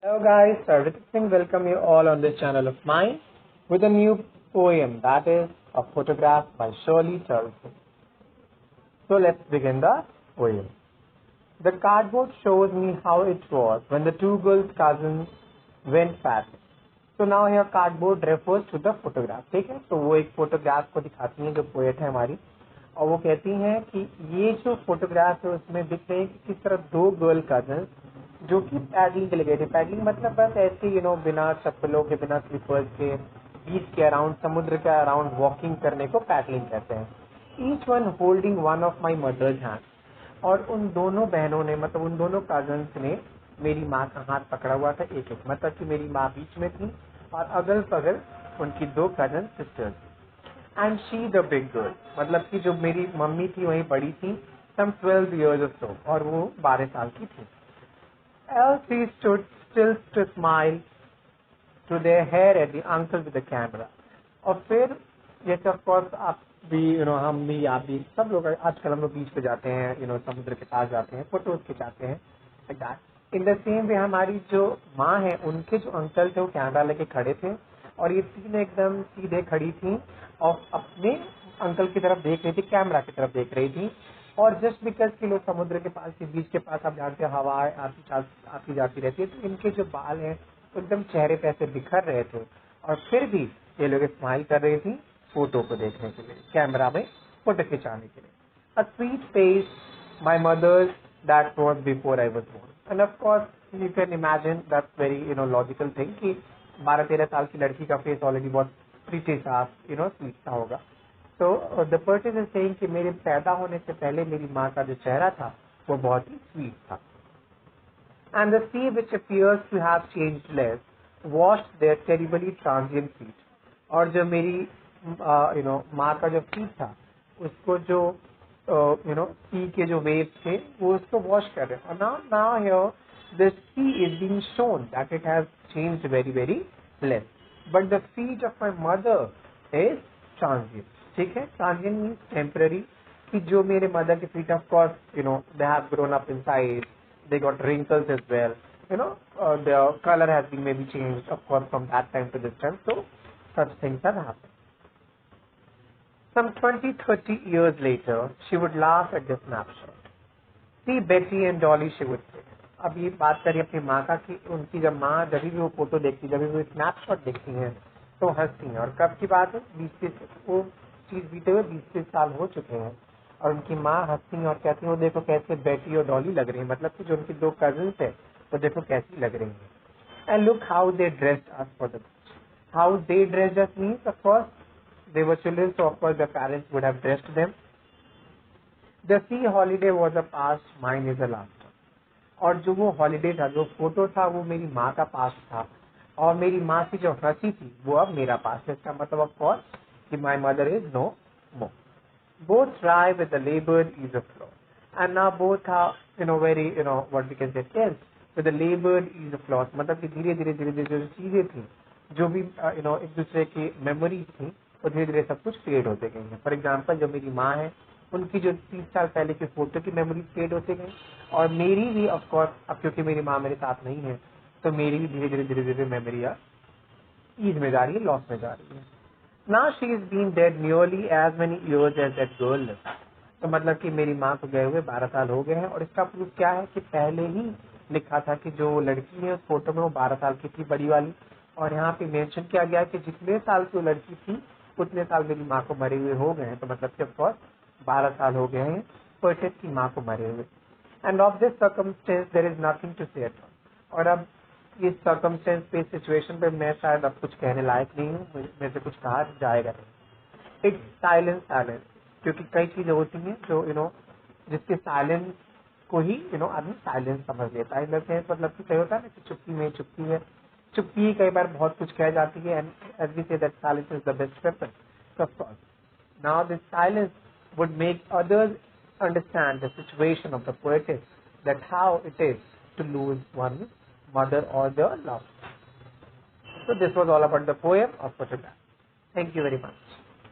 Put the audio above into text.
Hello guys, Sarvit Singh welcome you all on this channel of mine with a new poem, that is a photograph by Shirley Charlton. So let's begin the poem. The cardboard shows me how it was when the two girls' cousins went fast. So now here cardboard refers to the photograph. ठीक है, तो वो एक photograph को दिखाती है जो poet है हमारी, और वो कहती हैं कि ये जो फोटोग्राफ है उसमें दिख रहे हैं कि किस तरह दो गर्ल कजन जो कि पैडलिंग के लिए गए थे। पैडलिंग मतलब बस ऐसे बिना चप्पलों के, बिना स्लीपर्स के, बीच के अराउंड, समुद्र के अराउंड वॉकिंग करने को पैडलिंग कहते हैं। Each one holding one of my mother's hand, और उन दोनों बहनों ने, मतलब उन दोनों कजन्स ने मेरी माँ का हाथ पकड़ा हुआ था एक एक, मतलब कि मेरी माँ बीच में थी और अगल बगल उनकी दो cousin sisters. And she the big girl, मतलब कि जो मेरी मम्मी थी वही बड़ी थी, सम 12 years or so, और वो 12 साल की थी। Elsie stood still to smile to their hair at the uncle with the camera. और फिर जैसे ऑफ कोर्स आप भी हम भी, आप भी, सब लोग आजकल हम लोग बीच पे जाते हैं, समुद्र के पास जाते हैं, फोटोज खिंचाते हैं, like that. In the same way हमारी जो माँ है, उनके जो अंकल थे वो कैमरा लेके खड़े थे और ये तीन एकदम सीधे खड़ी थी और अपने अंकल की तरफ देख रही थी, कैमरा की तरफ देख रही थी। और जस्ट बिकॉज कि लोग समुद्र के पास, बीच के पास, आप जानते हैं हवा आती जाती रहती है, तो इनके जो बाल हैं एकदम चेहरे पे ऐसे बिखर रहे थे, और फिर भी ये लोग स्माइल कर रही थी फोटो को देखने के लिए, कैमरा में फोटो खिंचाने के लिए। A sweet face my mother's that was before I was born. And of course you can imagine that's very logical thing कि 12-13 साल की लड़की का फेस ऑलरेडी बहुत प्रीटी सा, स्वीट सा होगा। तो द पर्सन इज सेइंग कि मेरे पैदा होने से पहले मेरी माँ का जो चेहरा था वो बहुत ही स्वीट था। And the sea, which appears to have changed less, washed their terribly transient feet. और जो मेरी माँ का जो फीट था उसको जो सी के जो वेव्स थे वो उसको वॉश कर रहे हैं। और now here the sea is being shown that it has changed very very less, but the feet of my mother is transient. ठीक है, transient means temporary, कि जो मेरे मदर के feet of course they have grown up in size, they got wrinkles as well, their color has been maybe changed, of course, from that time to this time, so such things have happened. Some 20-30 years later, she would laugh at this snapshot. See Betty and Dolly, she would say. अब ये बात करिए अपनी माँ का कि उनकी जब माँ जब भी वो फोटो देखती, जब भी वो स्नैपशॉट देखती हैं तो हंसती हैं। और कब की बात है, 20-30, वो चीज बीते हुए 20-30 साल हो चुके हैं, और उनकी माँ हंसती हैं और कहती हैं वो देखो कैसे बेटी और डॉली लग रही है, मतलब कि जो उनकी दो कजिन्स है वो देखो कैसी लग रही है। And look how they dressed us for the beach. How they dressed us means of course they were children, so of course the parents would have dressed them. The C holiday was a past, mine is a last. और जो वो holiday था, जो photo था, वो मेरी माँ का पास्ट था, और मेरी माँ की जो हंसी थी वो अब मेरा पास्ट है। इसका मतलब ऑफ कोर्स कि my mother is no more. Both try with the labored ease of flow, and now both are very what we can say tense with the labored ease of flow। मतलब कि धीरे धीरे जो चीजें थी, जो भी एक दूसरे की मेमोरीज थी, वो धीरे धीरे सब कुछ फेड होते गई हैं। फॉर एग्जाम्पल जो मेरी माँ है, उनकी जो 30 साल पहले की फोटो की मेमोरीज फेड होते गई, और मेरी भी ऑफ कोर्स, अब क्योंकि मेरी माँ मेरे साथ नहीं है तो मेरी भी धीरे धीरे मेमोरी ईज में जा रही है, लॉस में जा रही है। Now she is been dead nearly as many years as that girl lived। तो मतलब कि मेरी माँ को गए हुए 12 साल हो गए हैं, और इसका प्रूफ क्या है कि पहले ही लिखा था कि जो लड़की है उस फोटो में वो 12 साल की थी, बड़ी वाली, और यहाँ पे मेंशन किया गया कि जितने साल की वो लड़की थी उतने साल मेरी माँ को मरे हुए हो गए हैं। तो मतलब कि ऑफकोर्स 12 साल हो गए हैं पोएटेस की माँ को मरे हुए। And of this circumstance there is nothing to say. और अब इस सर्कमस्टेंस पे, सिचुएशन पे मैं शायद अब कुछ कहने लायक नहीं हूँ, मेरे से कुछ कहा जाएगा नहीं। इट्स साइलेंस, क्योंकि कई चीजें होती हैं जो जिसके साइलेंस को ही आदमी साइलेंस समझ लेता है। मतलब कि कई होता है ना कि चुप्पी में चुप्पी है, चुप्पी ही कई बार बहुत कुछ कह जाती है। And as we say that silence is the best weapon. Of course now this silence would make others understand the situation of the poetess, that how it is to lose one's mother or their love. So this was all about the poem of photograph. Thank you very much.